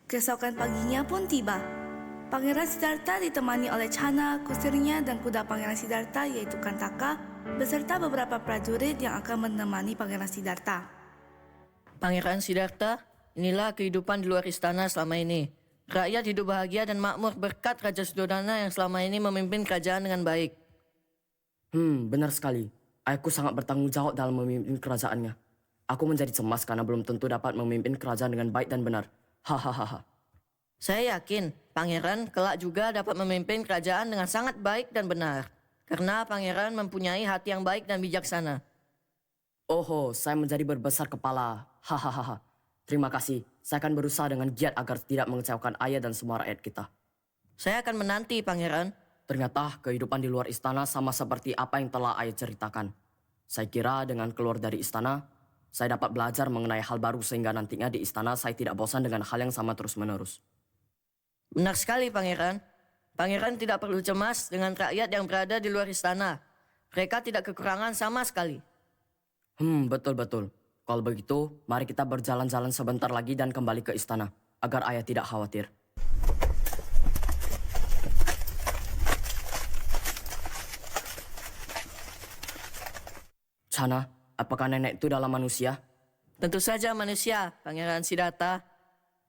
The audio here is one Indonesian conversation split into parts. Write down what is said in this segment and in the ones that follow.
Keesokan paginya pun tiba. Pangeran Siddhartha ditemani oleh Channa, kusirnya, dan kuda Pangeran Siddhartha yaitu Kantaka, beserta beberapa prajurit yang akan menemani Pangeran Siddhartha. Pangeran Siddhartha, inilah kehidupan di luar istana selama ini. Rakyat hidup bahagia dan makmur berkat Raja Suddhodana yang selama ini memimpin kerajaan dengan baik. Benar sekali. Ayahku sangat bertanggung jawab dalam memimpin kerajaannya. Aku menjadi cemas karena belum tentu dapat memimpin kerajaan dengan baik dan benar. Hahaha. Saya yakin Pangeran kelak juga dapat memimpin kerajaan dengan sangat baik dan benar. Karena Pangeran mempunyai hati yang baik dan bijaksana. Oh, saya menjadi berbesar kepala. Hahaha. Terima kasih. Saya akan berusaha dengan giat agar tidak mengecewakan ayah dan semua rakyat kita. Saya akan menanti, Pangeran. Ternyata kehidupan di luar istana sama seperti apa yang telah ayah ceritakan. Saya kira dengan keluar dari istana, saya dapat belajar mengenai hal baru sehingga nantinya di istana saya tidak bosan dengan hal yang sama terus-menerus. Benar sekali, Pangeran. Pangeran tidak perlu cemas dengan rakyat yang berada di luar istana. Mereka tidak kekurangan sama sekali. Betul-betul. Kalau begitu, mari kita berjalan-jalan sebentar lagi dan kembali ke istana, agar ayah tidak khawatir. Channa, apakah nenek itu dalam manusia? Tentu saja manusia, Pangeran Siddhartha.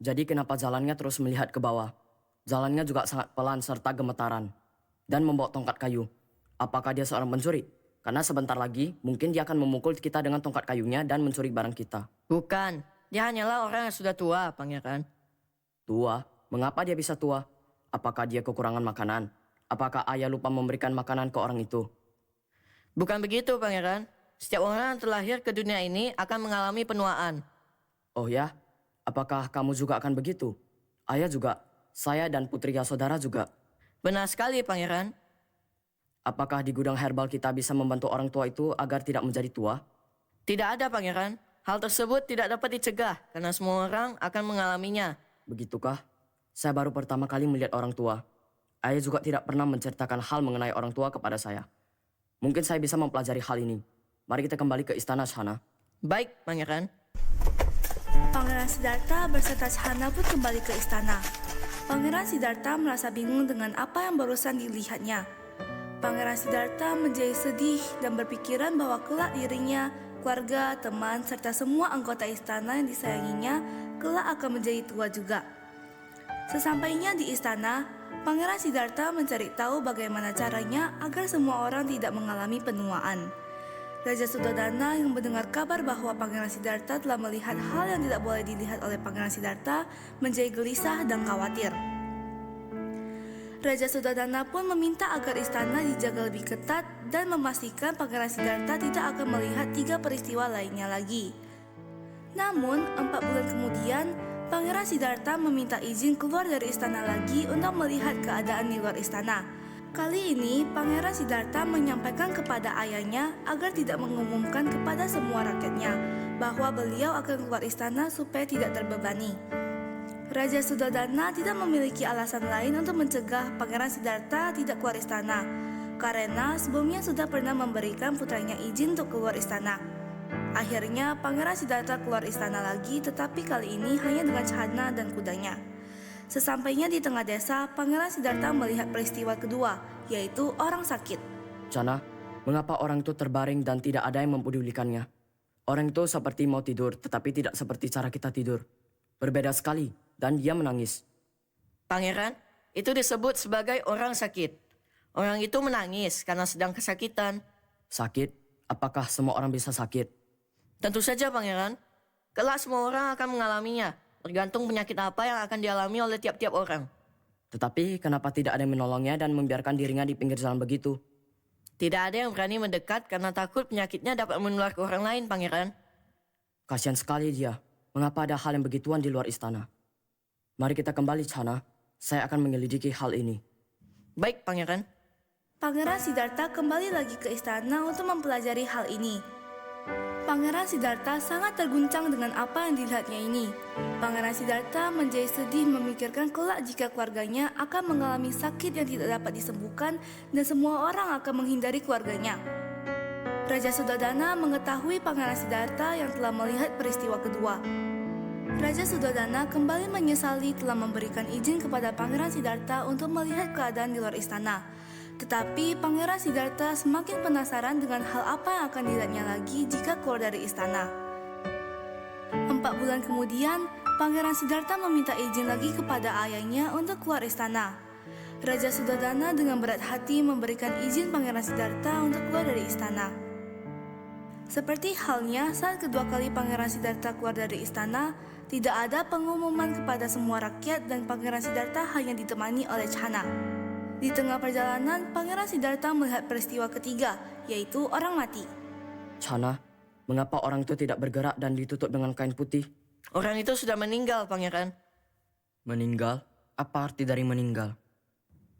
Jadi kenapa jalannya terus melihat ke bawah? Jalannya juga sangat pelan serta gemetaran. Dan membawa tongkat kayu. Apakah dia seorang pencuri? Karena sebentar lagi, mungkin dia akan memukul kita dengan tongkat kayunya dan mencuri barang kita. Bukan, dia hanyalah orang yang sudah tua, Pangeran. Tua? Mengapa dia bisa tua? Apakah dia kekurangan makanan? Apakah ayah lupa memberikan makanan ke orang itu? Bukan begitu, Pangeran. Setiap orang yang terlahir ke dunia ini akan mengalami penuaan. Oh ya? Apakah kamu juga akan begitu? Ayah juga. Saya dan putri Yasodhara juga. Benar sekali, Pangeran. Apakah di gudang herbal kita bisa membantu orang tua itu agar tidak menjadi tua? Tidak ada, Pangeran. Hal tersebut tidak dapat dicegah karena semua orang akan mengalaminya. Begitukah? Saya baru pertama kali melihat orang tua. Ayah juga tidak pernah menceritakan hal mengenai orang tua kepada saya. Mungkin saya bisa mempelajari hal ini. Mari kita kembali ke istana, Channa. Baik, Pangeran. Pangeran Siddhartha berserta Channa pun kembali ke istana. Pangeran Siddhartha merasa bingung dengan apa yang barusan dilihatnya. Pangeran Siddhartha menjadi sedih dan berpikiran bahwa kelak dirinya, keluarga, teman, serta semua anggota istana yang disayanginya kelak akan menjadi tua juga. Sesampainya di istana, Pangeran Siddhartha mencari tahu bagaimana caranya agar semua orang tidak mengalami penuaan. Raja Suddhodana yang mendengar kabar bahwa Pangeran Siddhartha telah melihat hal yang tidak boleh dilihat oleh Pangeran Siddhartha menjadi gelisah dan khawatir. Raja Suddhodana pun meminta agar istana dijaga lebih ketat dan memastikan Pangeran Siddhartha tidak akan melihat 3 peristiwa lainnya lagi. Namun, 4 bulan kemudian, Pangeran Siddhartha meminta izin keluar dari istana lagi untuk melihat keadaan di luar istana. Kali ini, Pangeran Siddhartha menyampaikan kepada ayahnya agar tidak mengumumkan kepada semua rakyatnya bahwa beliau akan keluar istana supaya tidak terbebani. Raja Suddhodana tidak memiliki alasan lain untuk mencegah Pangeran Siddhartha tidak keluar istana, karena sebelumnya sudah pernah memberikan putranya izin untuk keluar istana. Akhirnya, Pangeran Siddhartha keluar istana lagi, tetapi kali ini hanya dengan Channa dan kudanya. Sesampainya di tengah desa, Pangeran Siddhartha melihat peristiwa kedua, yaitu orang sakit. Channa, mengapa orang itu terbaring dan tidak ada yang mempedulikannya? Orang itu seperti mau tidur, tetapi tidak seperti cara kita tidur. Berbeda sekali, dan dia menangis. Pangeran, itu disebut sebagai orang sakit. Orang itu menangis karena sedang kesakitan. Sakit? Apakah semua orang bisa sakit? Tentu saja, Pangeran. Kelak semua orang akan mengalaminya, tergantung penyakit apa yang akan dialami oleh tiap-tiap orang. Tetapi kenapa tidak ada yang menolongnya dan membiarkan dirinya di pinggir jalan begitu? Tidak ada yang berani mendekat karena takut penyakitnya dapat menular ke orang lain, Pangeran. Kasihan sekali dia. Mengapa ada hal yang begituan di luar istana? Mari kita kembali, Channa. Saya akan menyelidiki hal ini. Baik, Pangeran. Pangeran Siddhartha kembali lagi ke istana untuk mempelajari hal ini. Pangeran Siddhartha sangat terguncang dengan apa yang dilihatnya ini. Pangeran Siddhartha menjadi sedih memikirkan kelak jika keluarganya akan mengalami sakit yang tidak dapat disembuhkan dan semua orang akan menghindari keluarganya. Raja Suddhodana mengetahui Pangeran Siddhartha yang telah melihat peristiwa kedua. Raja Sudodana kembali menyesali telah memberikan izin kepada Pangeran Siddhartha untuk melihat keadaan di luar istana. Tetapi Pangeran Siddhartha semakin penasaran dengan hal apa yang akan dilihatnya lagi jika keluar dari istana. 4 bulan kemudian, Pangeran Siddhartha meminta izin lagi kepada ayahnya untuk keluar istana. Raja Sudodana dengan berat hati memberikan izin Pangeran Siddhartha untuk keluar dari istana. Seperti halnya saat kedua kali Pangeran Siddhartha keluar dari istana, tidak ada pengumuman kepada semua rakyat dan Pangeran Siddhartha hanya ditemani oleh Channa. Di tengah perjalanan, Pangeran Siddhartha melihat peristiwa ketiga, yaitu orang mati. Channa, mengapa orang itu tidak bergerak dan ditutup dengan kain putih? Orang itu sudah meninggal, Pangeran. Meninggal? Apa arti dari meninggal?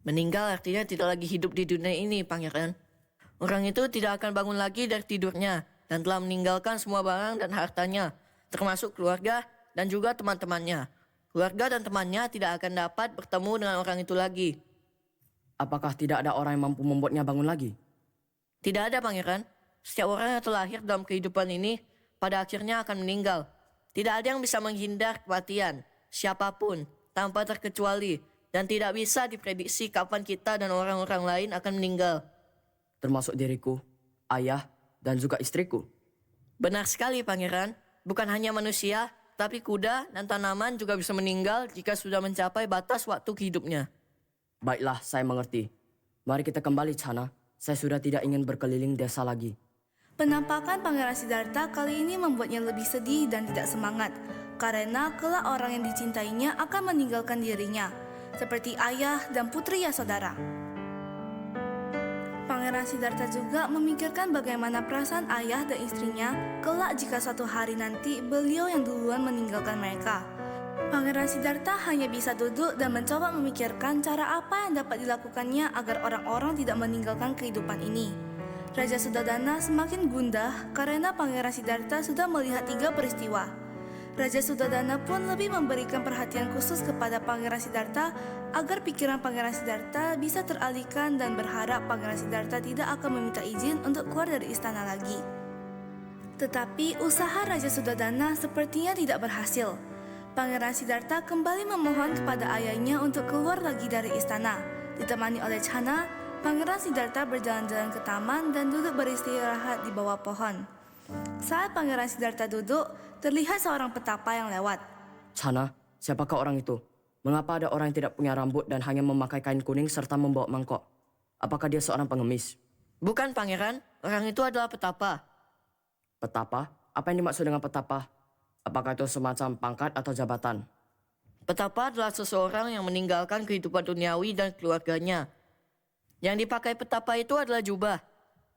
Meninggal artinya tidak lagi hidup di dunia ini, Pangeran. Orang itu tidak akan bangun lagi dari tidurnya dan telah meninggalkan semua barang dan hartanya, termasuk keluarga dan juga teman-temannya. Keluarga dan temannya tidak akan dapat bertemu dengan orang itu lagi. Apakah tidak ada orang yang mampu membuatnya bangun lagi? Tidak ada, Pangeran. Setiap orang yang terlahir dalam kehidupan ini pada akhirnya akan meninggal. Tidak ada yang bisa menghindar kematian, siapapun, tanpa terkecuali, dan tidak bisa diprediksi kapan kita dan orang-orang lain akan meninggal. Termasuk diriku, ayah, dan juga istriku. Benar sekali, Pangeran. Bukan hanya manusia, tapi kuda dan tanaman juga bisa meninggal jika sudah mencapai batas waktu hidupnya. Baiklah, saya mengerti. Mari kita kembali, Channa. Saya sudah tidak ingin berkeliling desa lagi. Penampakan Pangeran Siddhartha kali ini membuatnya lebih sedih dan tidak semangat, karena kelak orang yang dicintainya akan meninggalkan dirinya, seperti ayah dan putri Yasodhara. Pangeran Siddhartha juga memikirkan bagaimana perasaan ayah dan istrinya kelak jika suatu hari nanti beliau yang duluan meninggalkan mereka. Pangeran Siddhartha hanya bisa duduk dan mencoba memikirkan cara apa yang dapat dilakukannya agar orang-orang tidak meninggalkan kehidupan ini. Raja Sudodana semakin gundah karena Pangeran Siddhartha sudah melihat 3 peristiwa. Raja Sudodana pun lebih memberikan perhatian khusus kepada Pangeran Siddhartha agar pikiran Pangeran Siddhartha bisa teralihkan dan berharap Pangeran Siddhartha tidak akan meminta izin untuk keluar dari istana lagi. Tetapi usaha Raja Sudodana sepertinya tidak berhasil. Pangeran Siddhartha kembali memohon kepada ayahnya untuk keluar lagi dari istana. Ditemani oleh Channa, Pangeran Siddhartha berjalan-jalan ke taman dan duduk beristirahat di bawah pohon. Saat Pangeran Siddhartha duduk, terlihat seorang petapa yang lewat. Channa, siapakah orang itu? Mengapa ada orang yang tidak punya rambut dan hanya memakai kain kuning serta membawa mangkok? Apakah dia seorang pengemis? Bukan, Pangeran. Orang itu adalah petapa. Petapa? Apa yang dimaksud dengan petapa? Apakah itu semacam pangkat atau jabatan? Petapa adalah seseorang yang meninggalkan kehidupan duniawi dan keluarganya. Yang dipakai petapa itu adalah jubah.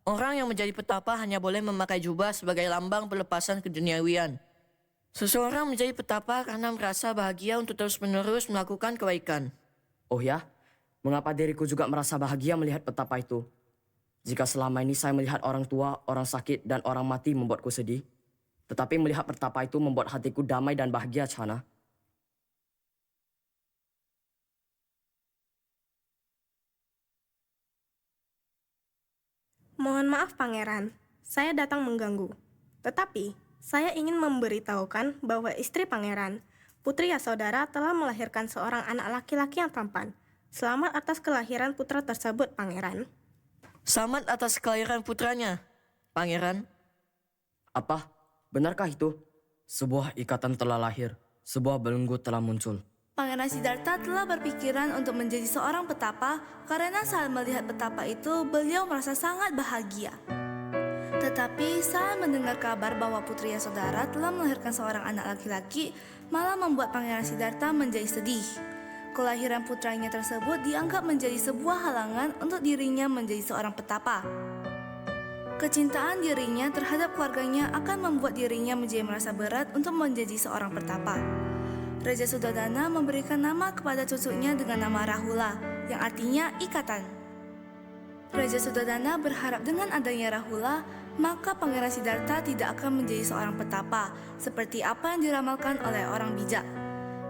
Orang yang menjadi petapa hanya boleh memakai jubah sebagai lambang pelepasan keduniawian. Seseorang menjadi petapa karena merasa bahagia untuk terus-menerus melakukan kebaikan. Oh ya? Mengapa diriku juga merasa bahagia melihat petapa itu? Jika selama ini saya melihat orang tua, orang sakit, dan orang mati membuatku sedih, tetapi melihat petapa itu membuat hatiku damai dan bahagia, Channa. Mohon maaf, Pangeran. Saya datang mengganggu. Tetapi, saya ingin memberitahukan bahwa istri Pangeran, Putri Yasodhara, telah melahirkan seorang anak laki-laki yang tampan. Selamat atas kelahiran putra tersebut, Pangeran. Selamat atas kelahiran putranya, Pangeran. Apa? Benarkah itu? Sebuah ikatan telah lahir. Sebuah belenggu telah muncul. Pangeran Siddhartha telah berpikiran untuk menjadi seorang petapa karena saat melihat petapa itu beliau merasa sangat bahagia. Tetapi saat mendengar kabar bahwa Putri Yasodhara telah melahirkan seorang anak laki-laki malah membuat Pangeran Siddhartha menjadi sedih. Kelahiran putranya tersebut dianggap menjadi sebuah halangan untuk dirinya menjadi seorang petapa. Kecintaan dirinya terhadap keluarganya akan membuat dirinya menjadi merasa berat untuk menjadi seorang petapa. Raja Sudodana memberikan nama kepada cucunya dengan nama Rahula, yang artinya ikatan. Raja Sudodana berharap dengan adanya Rahula, maka Pangeran Siddhartha tidak akan menjadi seorang petapa, seperti apa yang diramalkan oleh orang bijak.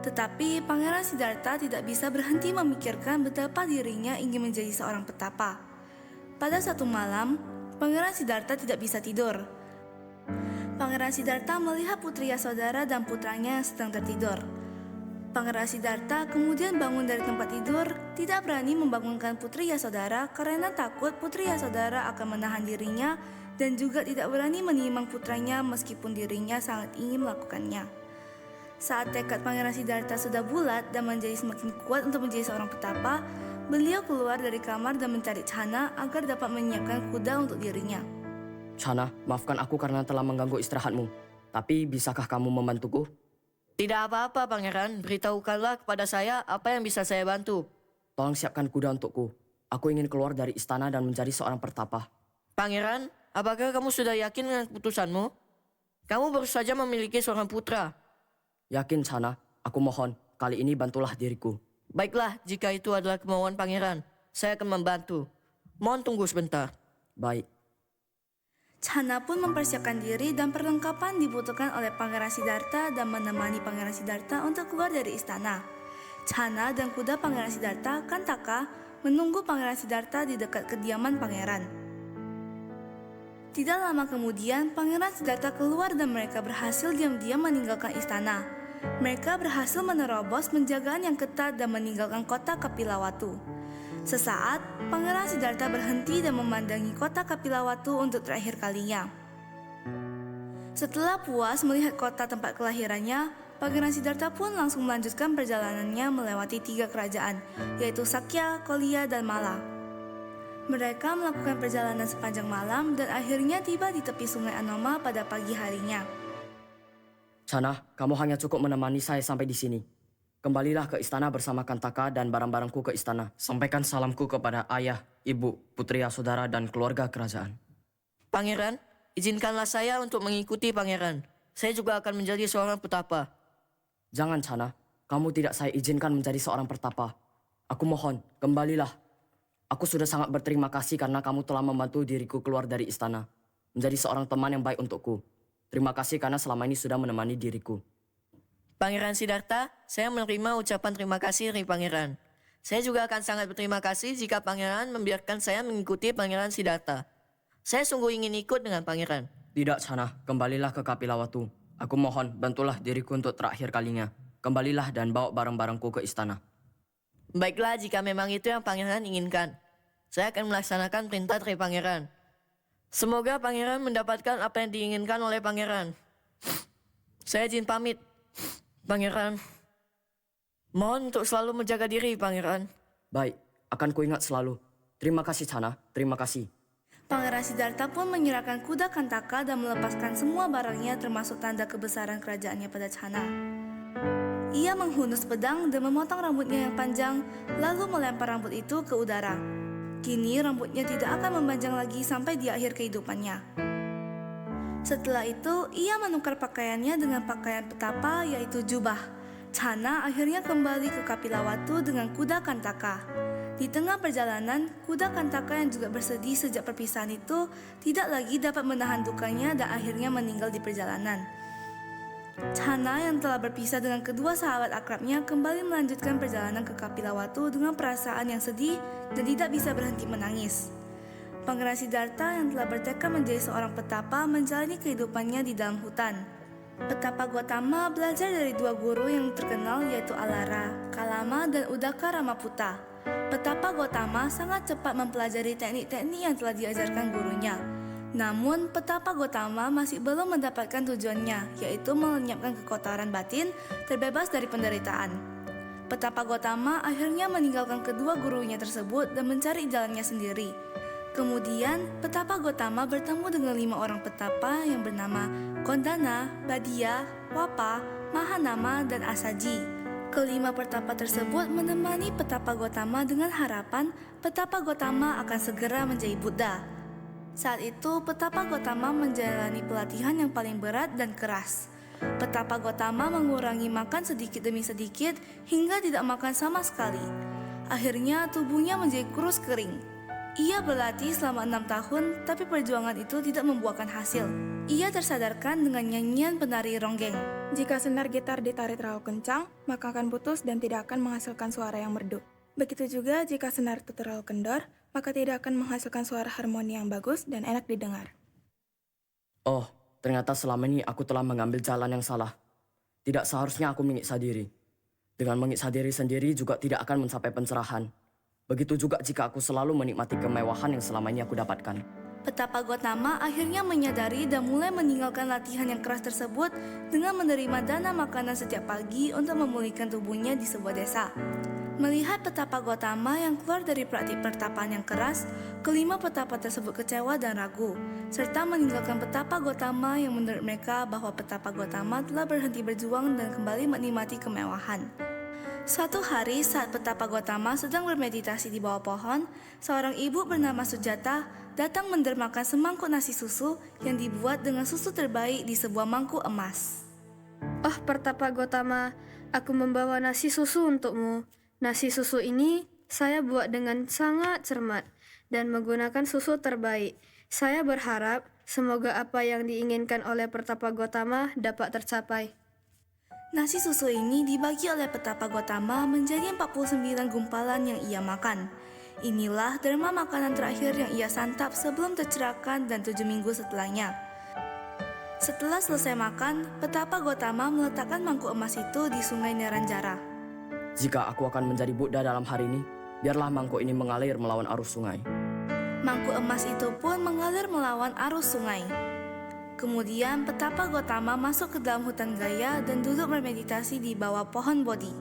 Tetapi Pangeran Siddhartha tidak bisa berhenti memikirkan betapa dirinya ingin menjadi seorang petapa. Pada satu malam, Pangeran Siddhartha tidak bisa tidur. Pangeran Siddhartha melihat Putri Yasodhara dan putranya yang sedang tertidur. Pangeran Siddhartha kemudian bangun dari tempat tidur, tidak berani membangunkan Putri Yasodhara karena takut Putri Yasodhara akan menahan dirinya dan juga tidak berani menimang putranya meskipun dirinya sangat ingin melakukannya. Saat tekad Pangeran Siddhartha sudah bulat dan menjadi semakin kuat untuk menjadi seorang petapa, beliau keluar dari kamar dan mencari Chana agar dapat menyiapkan kuda untuk dirinya. Chana, maafkan aku karena telah mengganggu istirahatmu. Tapi bisakah kamu membantuku? Tidak apa-apa, Pangeran. Beritahukanlah kepada saya apa yang bisa saya bantu. Tolong siapkan kuda untukku. Aku ingin keluar dari istana dan menjadi seorang pertapa. Pangeran, apakah kamu sudah yakin dengan keputusanmu? Kamu baru saja memiliki seorang putra. Yakin, Chana. Aku mohon, kali ini bantulah diriku. Baiklah, jika itu adalah kemauan Pangeran, saya akan membantu. Mohon tunggu sebentar. Baik. Chana pun mempersiapkan diri dan perlengkapan dibutuhkan oleh Pangeran Siddhartha dan menemani Pangeran Siddhartha untuk keluar dari istana. Chana dan kuda Pangeran Siddhartha, Kantaka, menunggu Pangeran Siddhartha di dekat kediaman pangeran. Tidak lama kemudian, Pangeran Siddhartha keluar dan mereka berhasil diam-diam meninggalkan istana. Mereka berhasil menerobos penjagaan yang ketat dan meninggalkan kota Kapilawatu. Sesaat, Pangeran Siddhartha berhenti dan memandangi kota Kapilawatu untuk terakhir kalinya. Setelah puas melihat kota tempat kelahirannya, Pangeran Siddhartha pun langsung melanjutkan perjalanannya melewati 3 kerajaan, yaitu Sakya, Kolya, dan Mala. Mereka melakukan perjalanan sepanjang malam dan akhirnya tiba di tepi sungai Anoma pada pagi harinya. Chana, kamu hanya cukup menemani saya sampai di sini. Kembalilah ke istana bersama Kantaka dan barang-barangku ke istana. Sampaikan salamku kepada ayah, ibu, putri Yasodhara, dan keluarga kerajaan. Pangeran, izinkanlah saya untuk mengikuti Pangeran. Saya juga akan menjadi seorang petapa. Jangan, Chana. Kamu tidak saya izinkan menjadi seorang pertapa. Aku mohon, kembalilah. Aku sudah sangat berterima kasih karena kamu telah membantu diriku keluar dari istana. Menjadi seorang teman yang baik untukku. Terima kasih karena selama ini sudah menemani diriku. Pangeran Siddhartha, saya menerima ucapan terima kasih dari Pangeran. Saya juga akan sangat berterima kasih jika Pangeran membiarkan saya mengikuti Pangeran Siddhartha. Saya sungguh ingin ikut dengan Pangeran. Tidak, Chana. Kembalilah ke Kapilawatu. Aku mohon, bantulah diriku untuk terakhir kalinya. Kembalilah dan bawa barang-barangku ke istana. Baiklah, jika memang itu yang Pangeran inginkan. Saya akan melaksanakan perintah dari Pangeran. Semoga Pangeran mendapatkan apa yang diinginkan oleh Pangeran. Saya izin pamit. Pangeran, mohon untuk selalu menjaga diri, Pangeran. Baik, akan kuingat selalu. Terima kasih, Chana. Terima kasih. Pangeran Siddhartha pun menyerahkan kuda Kantaka dan melepaskan semua barangnya termasuk tanda kebesaran kerajaannya pada Chana. Ia menghunus pedang dan memotong rambutnya yang panjang, lalu melempar rambut itu ke udara. Kini rambutnya tidak akan memanjang lagi sampai di akhir kehidupannya. Setelah itu, ia menukar pakaiannya dengan pakaian petapa yaitu jubah. Chana akhirnya kembali ke Kapilawatu dengan kuda Kantaka. Di tengah perjalanan, kuda Kantaka yang juga bersedih sejak perpisahan itu tidak lagi dapat menahan dukanya dan akhirnya meninggal di perjalanan. Chana yang telah berpisah dengan kedua sahabat akrabnya kembali melanjutkan perjalanan ke Kapilawatu dengan perasaan yang sedih dan tidak bisa berhenti menangis. Pangeran Siddhartha yang telah bertekad menjadi seorang petapa menjalani kehidupannya di dalam hutan. Petapa Gautama belajar dari 2 guru yang terkenal yaitu Alara, Kalama, dan Udaka Ramaputa. Petapa Gautama sangat cepat mempelajari teknik-teknik yang telah diajarkan gurunya. Namun, petapa Gautama masih belum mendapatkan tujuannya, yaitu melenyapkan kekotoran batin terbebas dari penderitaan. Petapa Gautama akhirnya meninggalkan kedua gurunya tersebut dan mencari jalannya sendiri. Kemudian, petapa Gautama bertemu dengan 5 orang petapa yang bernama Kondana, Badia, Wapa, Mahanama, dan Asaji. Kelima petapa tersebut menemani petapa Gautama dengan harapan petapa Gautama akan segera menjadi Buddha. Saat itu, petapa Gautama menjalani pelatihan yang paling berat dan keras. Petapa Gautama mengurangi makan sedikit demi sedikit hingga tidak makan sama sekali. Akhirnya, tubuhnya menjadi kurus kering. Ia berlatih selama 6 tahun, tapi perjuangan itu tidak membuahkan hasil. Ia tersadarkan dengan nyanyian penari ronggeng. Jika senar gitar ditarik terlalu kencang, maka akan putus dan tidak akan menghasilkan suara yang merdu. Begitu juga jika senar itu terlalu kendor, maka tidak akan menghasilkan suara harmoni yang bagus dan enak didengar. Oh, Ternyata selama ini aku telah mengambil jalan yang salah. Tidak seharusnya aku menyiksa diri. Dengan menyiksa diri sendiri juga tidak akan mencapai pencerahan. Begitu juga jika aku selalu menikmati kemewahan yang selama ini aku dapatkan. Petapa Gautama akhirnya menyadari dan mulai meninggalkan latihan yang keras tersebut dengan menerima dana makanan setiap pagi untuk memulihkan tubuhnya di sebuah desa. Melihat petapa Gautama yang keluar dari praktik pertapaan yang keras, kelima petapa tersebut kecewa dan ragu, serta meninggalkan petapa Gautama yang menurut mereka bahwa petapa Gautama telah berhenti berjuang dan kembali menikmati kemewahan. Suatu hari saat petapa Gautama sedang bermeditasi di bawah pohon, seorang ibu bernama Sujata datang mendermakan semangkuk nasi susu yang dibuat dengan susu terbaik di sebuah mangkuk emas. Oh Pertapa Gautama, aku membawa nasi susu untukmu. Nasi susu ini saya buat dengan sangat cermat dan menggunakan susu terbaik. Saya berharap semoga apa yang diinginkan oleh Pertapa Gautama dapat tercapai. Nasi susu ini dibagi oleh petapa Gautama menjadi 49 gumpalan yang ia makan. Inilah derma makanan terakhir yang ia santap sebelum tercerahkan dan 7 minggu setelahnya. Setelah selesai makan, petapa Gautama meletakkan mangkuk emas itu di sungai Neranjara. Jika aku akan menjadi Buddha dalam hari ini, biarlah mangkuk ini mengalir melawan arus sungai. Mangkuk emas itu pun mengalir melawan arus sungai. Kemudian petapa Gautama masuk ke dalam hutan Gaya dan duduk bermeditasi di bawah pohon Bodhi.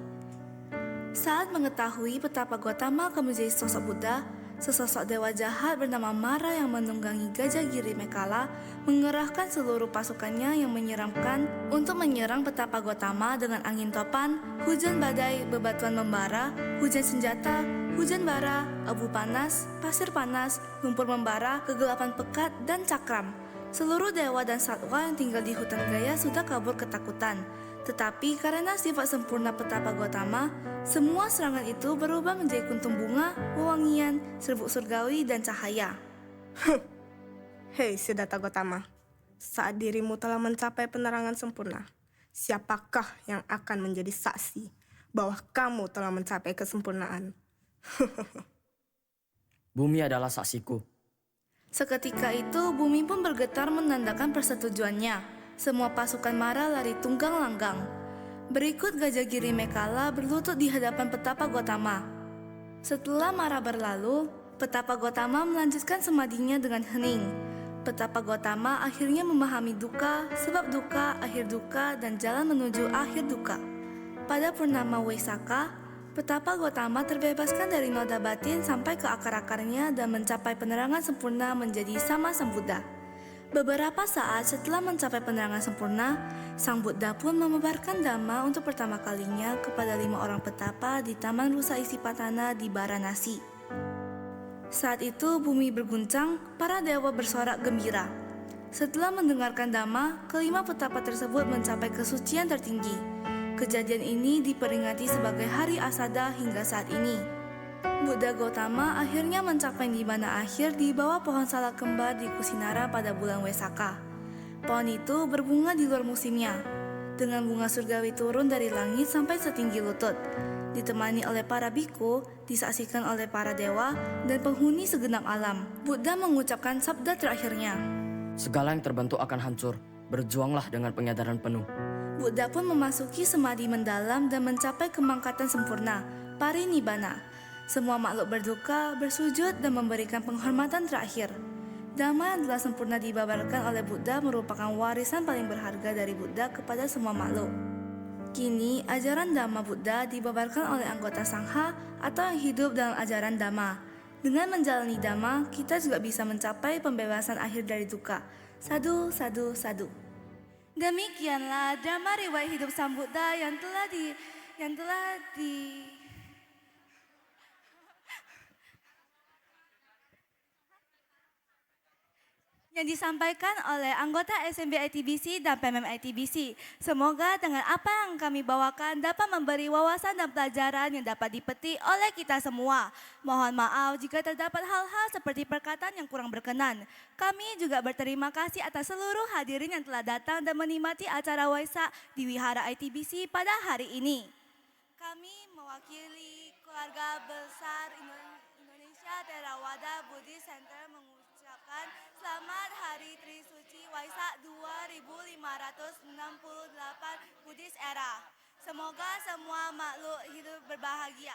Saat mengetahui petapa Gautama akan menjadi sosok Buddha, sesosok dewa jahat bernama Mara yang menunggangi Gajah Giri Mekala mengerahkan seluruh pasukannya yang menyeramkan untuk menyerang petapa Gautama dengan angin topan, hujan badai, bebatuan membara, hujan senjata, hujan bara, abu panas, pasir panas, lumpur membara, kegelapan pekat, dan cakram. Seluruh dewa dan satwa yang tinggal di hutan Gaya sudah kabur ketakutan. Tetapi karena sifat sempurna petapa Gautama, semua serangan itu berubah menjadi kuntum bunga, wewangian, serbuk surgawi, dan cahaya. Hei Siddhartha Gautama, saat dirimu telah mencapai penerangan sempurna, siapakah yang akan menjadi saksi bahwa kamu telah mencapai kesempurnaan? Bumi adalah saksiku. Seketika itu, bumi pun bergetar menandakan persetujuannya. Semua pasukan Mara lari tunggang langgang. Berikut Gajah Giri Mekala berlutut di hadapan petapa Gautama. Setelah Mara berlalu, petapa Gautama melanjutkan semadinya dengan hening. Petapa Gautama akhirnya memahami duka, sebab duka, akhir duka, dan jalan menuju akhir duka. Pada purnama Waisakha, petapa Gautama terbebaskan dari noda batin sampai ke akar-akarnya dan mencapai penerangan sempurna menjadi sama Sang Buddha. Beberapa saat setelah mencapai penerangan sempurna, Sang Buddha pun memebarkan Dhamma untuk pertama kalinya kepada 5 orang petapa di Taman Rusa Isipatana di Varanasi. Saat itu bumi berguncang, para dewa bersorak gembira. Setelah mendengarkan Dhamma, kelima petapa tersebut mencapai kesucian tertinggi. Kejadian ini diperingati sebagai Hari Asada hingga saat ini. Buddha Gautama akhirnya mencapai nirvana akhir di bawah pohon salak kembar di Kusinara pada bulan Wesakha. Pohon itu berbunga di luar musimnya, dengan bunga surgawi turun dari langit sampai setinggi lutut. Ditemani oleh para biku, disaksikan oleh para dewa, dan penghuni segenap alam. Buddha mengucapkan sabda terakhirnya. Segala yang terbentuk akan hancur, berjuanglah dengan penyadaran penuh. Buddha pun memasuki semadi mendalam dan mencapai kemangkatan sempurna, parinibbana. Semua makhluk berduka, bersujud, dan memberikan penghormatan terakhir. Dhamma yang telah sempurna dibabarkan oleh Buddha merupakan warisan paling berharga dari Buddha kepada semua makhluk. Kini, ajaran Dhamma Buddha dibabarkan oleh anggota Sangha atau yang hidup dalam ajaran Dhamma. Dengan menjalani Dhamma, kita juga bisa mencapai pembebasan akhir dari duka. Sadu, sadu, sadu. Demikianlah drama riwayat hidup Sang Buddha yang telah disampaikan oleh anggota SMB ITBC dan PMM ITBC. Semoga dengan apa yang kami bawakan dapat memberi wawasan dan pelajaran yang dapat dipetik oleh kita semua. Mohon maaf jika terdapat hal-hal seperti perkataan yang kurang berkenan. Kami juga berterima kasih atas seluruh hadirin yang telah datang dan menikmati acara Waisak di Wihara ITBC pada hari ini. Kami mewakili keluarga besar Indonesia Theravada Buddhist Center mengucapkan Selamat Hari Trisuci Waisak 2568 Buddhist Era. Semoga semua makhluk hidup berbahagia.